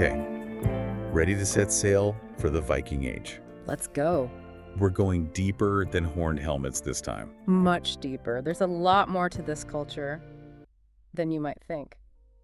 Okay, ready to set sail for the Viking Age. Let's go. We're going deeper than horned helmets this time. Much deeper. There's a lot more to this culture than you might think.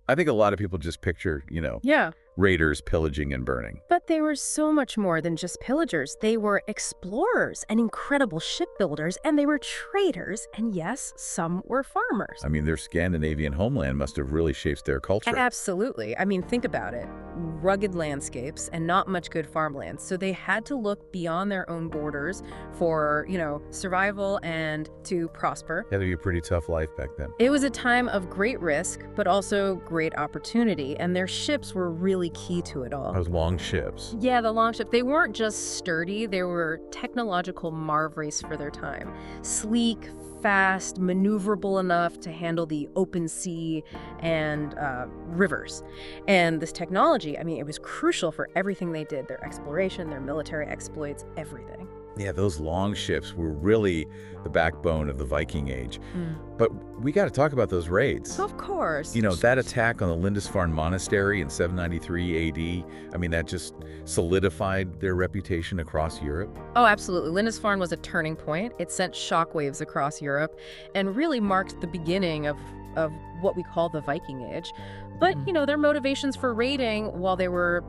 I think a lot of people just picture, Yeah. raiders pillaging and burning. But they were so much more than just pillagers. They were explorers and incredible shipbuilders, and they were traders, and yes, some were farmers. I mean, their Scandinavian homeland must have really shaped their culture. Absolutely. I mean, think about it. Rugged landscapes and not much good farmland. So they had to look beyond their own borders for, survival and to prosper. Had to be a pretty tough life back then. It was a time of great risk, but also great opportunity, and their ships were really key to it all. Those long ships. Yeah, the long ships. They weren't just sturdy, they were technological marvels for their time. Sleek, fast, maneuverable enough to handle the open sea and rivers. And this technology, it was crucial for everything they did, their exploration, their military exploits, everything. Yeah, those long ships were really the backbone of the Viking Age. But we got to talk about those raids. Of course. That attack on the Lindisfarne Monastery in 793 AD, that just solidified their reputation across Europe. Oh, absolutely. Lindisfarne was a turning point. It sent shockwaves across Europe and really marked the beginning of what we call the Viking Age. But, their motivations for raiding, while they were,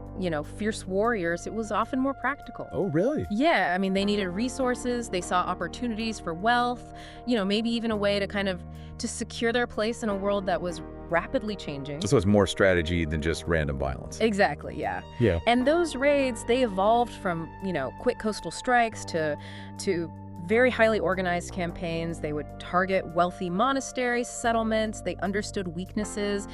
fierce warriors, it was often more practical. Oh, really? Yeah, they needed resources, they saw opportunities for wealth, maybe even a way to secure their place in a world that was rapidly changing. So it's more strategy than just random violence. Exactly, yeah. Yeah. And those raids, they evolved from, quick coastal strikes to very highly organized campaigns. They would target wealthy monasteries, settlements. They understood weaknesses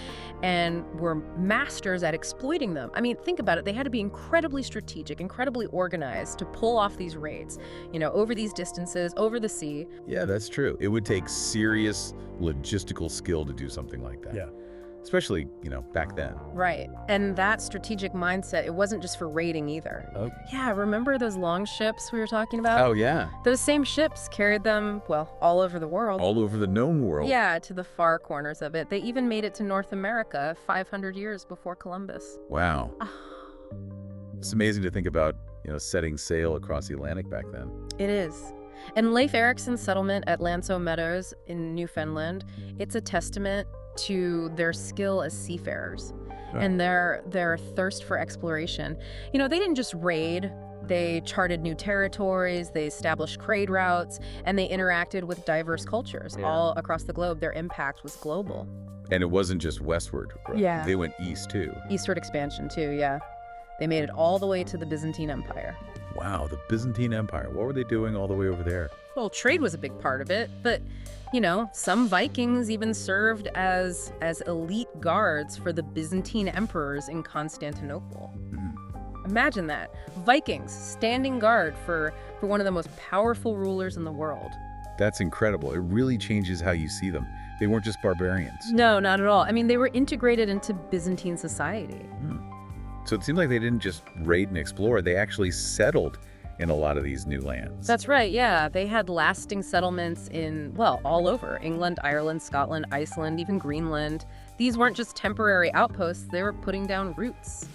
and were masters at exploiting them. Think about it. They had to be incredibly strategic, incredibly organized to pull off these raids, over these distances, over the sea. Yeah, that's true. It would take serious logistical skill to do something like that. Yeah. Especially, back then. Right. And that strategic mindset, it wasn't just for raiding either. Oh. Yeah, remember those long ships we were talking about? Oh, yeah. Those same ships carried them, all over the world. All over the known world. Yeah, to the far corners of it. They even made it to North America 500 years before Columbus. Wow. It's amazing to think about, setting sail across the Atlantic back then. It is. And Leif Erikson's settlement at Lanso Meadows in Newfoundland, it's a testament to their skill as seafarers and their thirst for exploration. They didn't just raid. They charted new territories, they established trade routes, and they interacted with diverse cultures all across the globe. Their impact was global. And it wasn't just westward. Right? Yeah. They went east, too. Eastward expansion, too, yeah. They made it all the way to the Byzantine Empire. Wow, the Byzantine Empire. What were they doing all the way over there? Well, trade was a big part of it, but, some Vikings even served as elite guards for the Byzantine emperors in Constantinople. Imagine that. Vikings standing guard for one of the most powerful rulers in the world. That's incredible. It really changes how you see them. They weren't just barbarians. No, not at all. They were integrated into Byzantine society. So it seems like they didn't just raid and explore. They actually settled in a lot of these new lands. That's right, yeah. They had lasting settlements in, all over. England, Ireland, Scotland, Iceland, even Greenland. These weren't just temporary outposts. They were putting down roots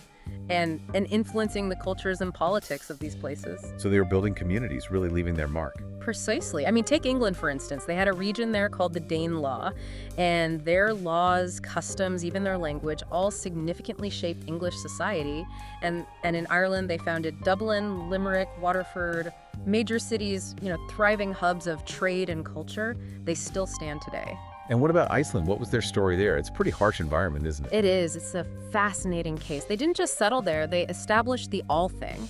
and influencing the cultures and politics of these places. So they were building communities, really leaving their mark. Precisely. Take England, for instance. They had a region there called the Dain Law, and their laws, customs, even their language, all significantly shaped English society. And in Ireland, they founded Dublin, Limerick, Waterford, major cities, thriving hubs of trade and culture. They still stand today. And what about Iceland? What was their story there? It's a pretty harsh environment, isn't it? It is. It's a fascinating case. They didn't just settle there. They established the Althing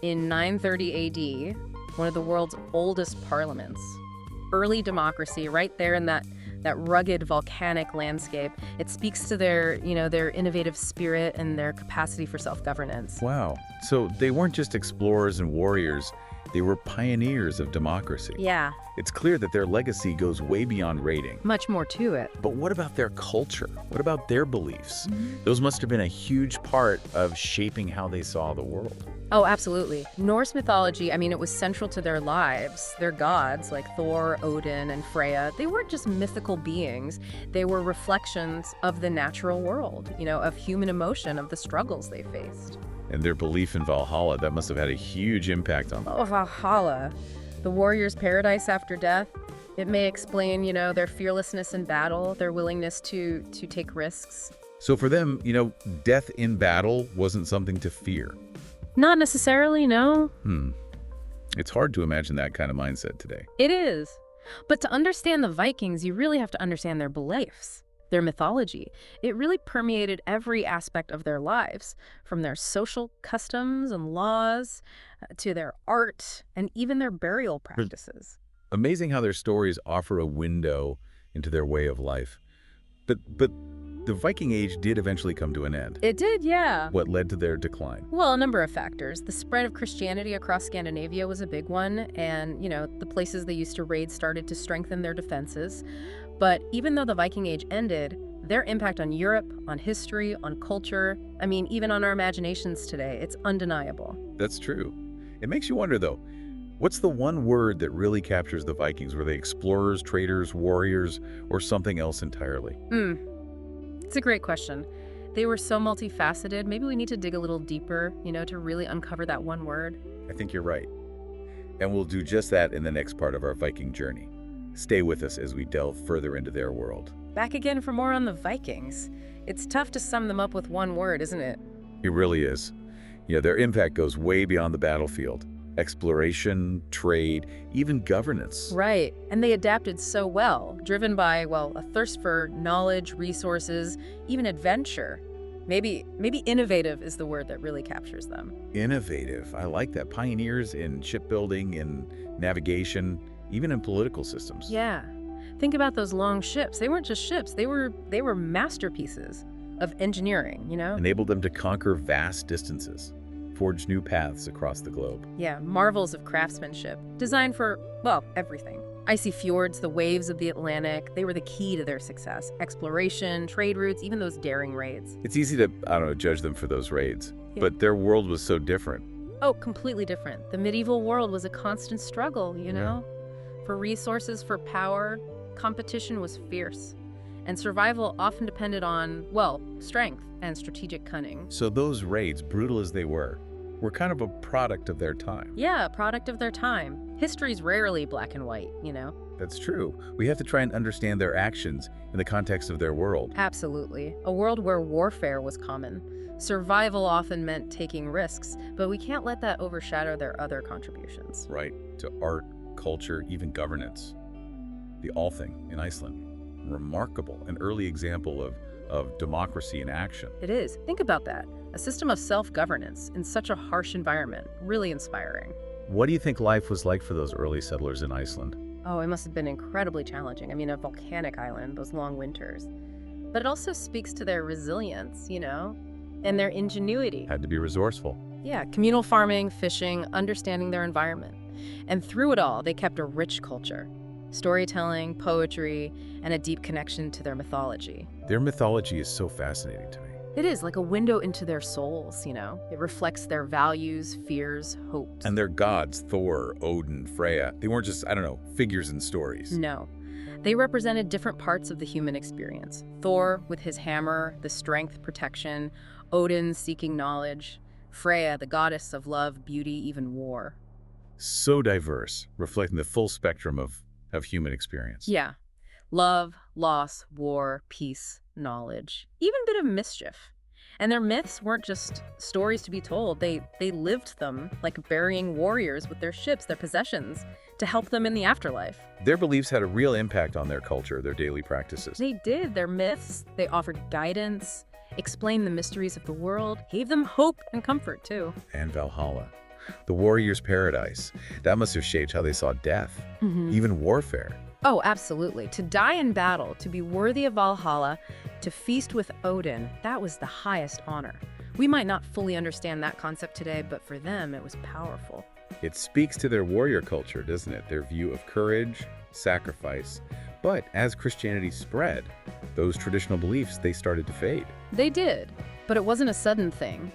in 930 AD, one of the world's oldest parliaments. Early democracy right there in that rugged volcanic landscape. It speaks to their innovative spirit and their capacity for self-governance. Wow. So they weren't just explorers and warriors. They were pioneers of democracy. Yeah. It's clear that their legacy goes way beyond raiding. Much more to it. But what about their culture? What about their beliefs? Those must have been a huge part of shaping how they saw the world. Oh, absolutely. Norse mythology, I mean, it was central to their lives. Their gods, like Thor, Odin, and Freya, they weren't just mythical beings. They were reflections of the natural world, of human emotion, of the struggles they faced. And their belief in Valhalla, that must have had a huge impact on them. Oh, Valhalla, the warrior's paradise after death. It may explain, their fearlessness in battle, their willingness to take risks. So for them, death in battle wasn't something to fear. Not necessarily, no. It's hard to imagine that kind of mindset today. It is. But to understand the Vikings, you really have to understand their beliefs, their mythology. It really permeated every aspect of their lives, from their social customs and laws to their art and even their burial practices. Amazing how their stories offer a window into their way of life. But the Viking Age did eventually come to an end. It did, yeah. What led to their decline? Well, a number of factors. The spread of Christianity across Scandinavia was a big one, and, the places they used to raid started to strengthen their defenses. But even though the Viking Age ended, their impact on Europe, on history, on culture, even on our imaginations today, it's undeniable. That's true. It makes you wonder, though, what's the one word that really captures the Vikings? Were they explorers, traders, warriors, or something else entirely? It's a great question. They were so multifaceted. Maybe we need to dig a little deeper, to really uncover that one word. I think you're right. And we'll do just that in the next part of our Viking journey. Stay with us as we delve further into their world. Back again for more on the Vikings. It's tough to sum them up with one word, isn't it? It really is. Their impact goes way beyond the battlefield. Exploration, trade, even governance. Right. And they adapted so well, driven by, a thirst for knowledge, resources, even adventure. Maybe innovative is the word that really captures them. Innovative. I like that. Pioneers in shipbuilding, in navigation, even in political systems. Yeah. Think about those long ships. They weren't just ships. They were masterpieces of engineering, Enabled them to conquer vast distances, forge new paths across the globe. Yeah, marvels of craftsmanship, designed for, everything. Icy fjords, the waves of the Atlantic, they were the key to their success. Exploration, trade routes, even those daring raids. It's easy to, judge them for those raids, but their world was so different. Oh, completely different. The medieval world was a constant struggle, Yeah. For resources, for power, competition was fierce. And survival often depended on, strength and strategic cunning. So those raids, brutal as they were kind of a product of their time. Yeah, a product of their time. History's rarely black and white, That's true. We have to try and understand their actions in the context of their world. Absolutely. A world where warfare was common. Survival often meant taking risks, but we can't let that overshadow their other contributions. Right, to art, culture, even governance. The Althing in Iceland. Remarkable, an early example of democracy in action. It is. Think about that. A system of self-governance in such a harsh environment. Really inspiring. What do you think life was like for those early settlers in Iceland? Oh, it must have been incredibly challenging. A volcanic island, those long winters. But it also speaks to their resilience, and their ingenuity. Had to be resourceful. Yeah, communal farming, fishing, understanding their environment. And through it all, they kept a rich culture. Storytelling, poetry, and a deep connection to their mythology. Their mythology is so fascinating to me. It is like a window into their souls, It reflects their values, fears, hopes. And their gods, Thor, Odin, Freya, they weren't just, figures in stories. No. They represented different parts of the human experience. Thor with his hammer, the strength, protection. Odin seeking knowledge. Freya, the goddess of love, beauty, even war. So diverse, reflecting the full spectrum of human experience. Yeah. Love, loss, war, peace, knowledge, even a bit of mischief. And their myths weren't just stories to be told. They lived them, like burying warriors with their ships, their possessions, to help them in the afterlife. Their beliefs had a real impact on their culture, their daily practices. They did. Their myths, they offered guidance, explained the mysteries of the world, gave them hope and comfort, too. And Valhalla, the warrior's paradise. That must have shaped how they saw death, even warfare. Oh, absolutely. To die in battle, to be worthy of Valhalla, to feast with Odin, that was the highest honor. We might not fully understand that concept today, but for them, it was powerful. It speaks to their warrior culture, doesn't it? Their view of courage, sacrifice. But as Christianity spread, those traditional beliefs, they started to fade. They did, but it wasn't a sudden thing,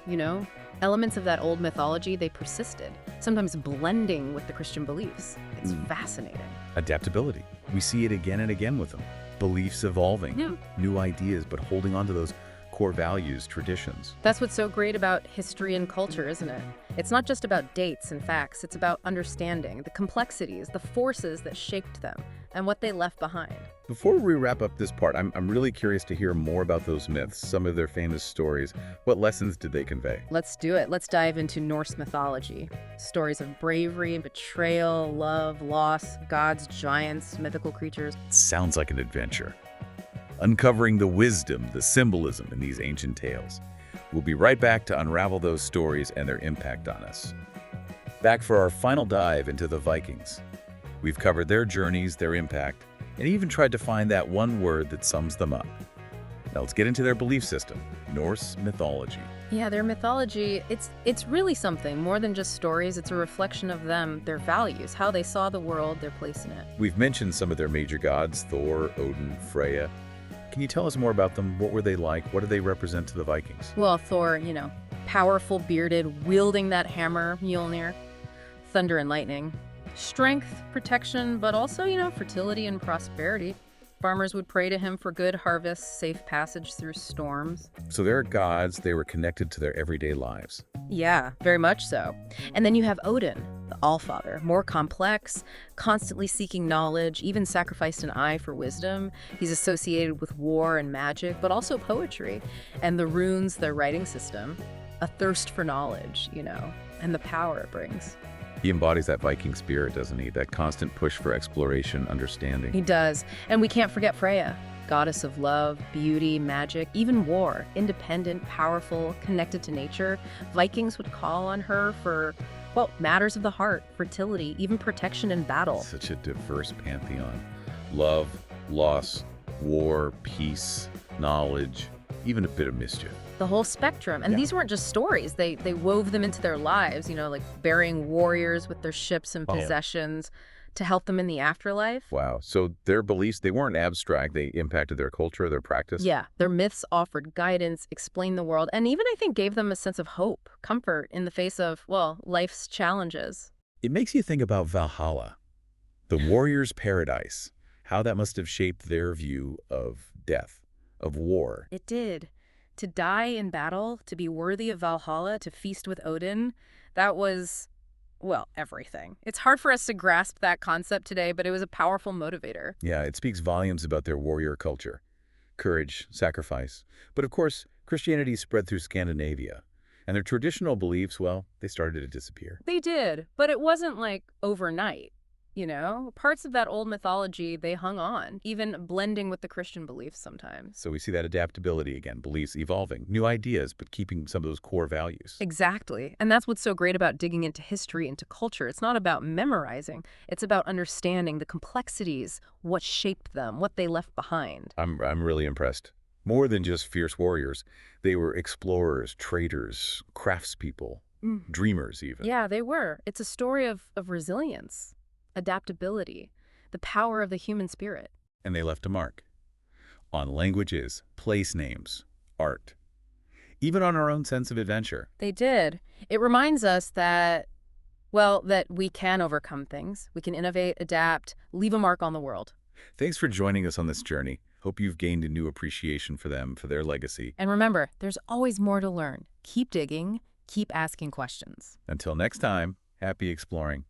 Elements of that old mythology, they persisted, sometimes blending with the Christian beliefs. It's fascinating. Adaptability. We see it again and again with them. Beliefs evolving, Yeah. new ideas, but holding on to those core values, traditions. That's what's so great about history and culture, isn't it? It's not just about dates and facts, it's about understanding the complexities, the forces that shaped them, and what they left behind. Before we wrap up this part, I'm really curious to hear more about those myths, some of their famous stories. What lessons did they convey? Let's do it. Let's dive into Norse mythology. Stories of bravery, betrayal, love, loss, gods, giants, mythical creatures. Sounds like an adventure. Uncovering the wisdom, the symbolism in these ancient tales. We'll be right back to unravel those stories and their impact on us. Back for our final dive into the Vikings. We've covered their journeys, their impact, and even tried to find that one word that sums them up. Now let's get into their belief system, Norse mythology. Yeah, their mythology, it's really something more than just stories. It's a reflection of them, their values, how they saw the world, their place in it. We've mentioned some of their major gods, Thor, Odin, Freya. Can you tell us more about them? What were they like? What do they represent to the Vikings? Well, Thor, powerful, bearded, wielding that hammer, Mjolnir, thunder and lightning, strength, protection, but also, fertility and prosperity. Farmers would pray to him for good harvests, safe passage through storms. So they're gods, they were connected to their everyday lives. Yeah, very much so. And then you have Odin, the Allfather, more complex, constantly seeking knowledge, even sacrificed an eye for wisdom. He's associated with war and magic, but also poetry. And the runes, their writing system, a thirst for knowledge, and the power it brings. He embodies that Viking spirit, doesn't he? That constant push for exploration, understanding. He does. And we can't forget Freya, goddess of love, beauty, magic, even war, independent, powerful, connected to nature. Vikings would call on her for, matters of the heart, fertility, even protection in battle. Such a diverse pantheon. Love, loss, war, peace, knowledge, even a bit of mischief. The whole spectrum. And these weren't just stories. They wove them into their lives, like burying warriors with their ships and possessions to help them in the afterlife. Wow. So their beliefs, they weren't abstract. They impacted their culture, their practice. Yeah. Their myths offered guidance, explained the world, and even, I think, gave them a sense of hope, comfort in the face of, life's challenges. It makes you think about Valhalla, the warrior's paradise, how that must have shaped their view of death, of war. It did. To die in battle, to be worthy of Valhalla, to feast with Odin, that was, everything. It's hard for us to grasp that concept today, but it was a powerful motivator. Yeah, it speaks volumes about their warrior culture. Courage, sacrifice. But of course, Christianity spread through Scandinavia. And their traditional beliefs, they started to disappear. They did, but it wasn't like overnight. Parts of that old mythology, they hung on, even blending with the Christian beliefs sometimes. So we see that adaptability again, beliefs evolving, new ideas, but keeping some of those core values. Exactly. And that's what's so great about digging into history, into culture. It's not about memorizing. It's about understanding the complexities, what shaped them, what they left behind. I'm really impressed. More than just fierce warriors. They were explorers, traders, craftspeople, dreamers even. Yeah, they were. It's a story of resilience. Adaptability, the power of the human spirit. And they left a mark on languages, place names, art, even on our own sense of adventure. They did. It reminds us that we can overcome things. We can innovate, adapt, leave a mark on the world. Thanks for joining us on this journey. Hope you've gained a new appreciation for them, for their legacy. And remember, there's always more to learn. Keep digging, keep asking questions. Until next time, happy exploring.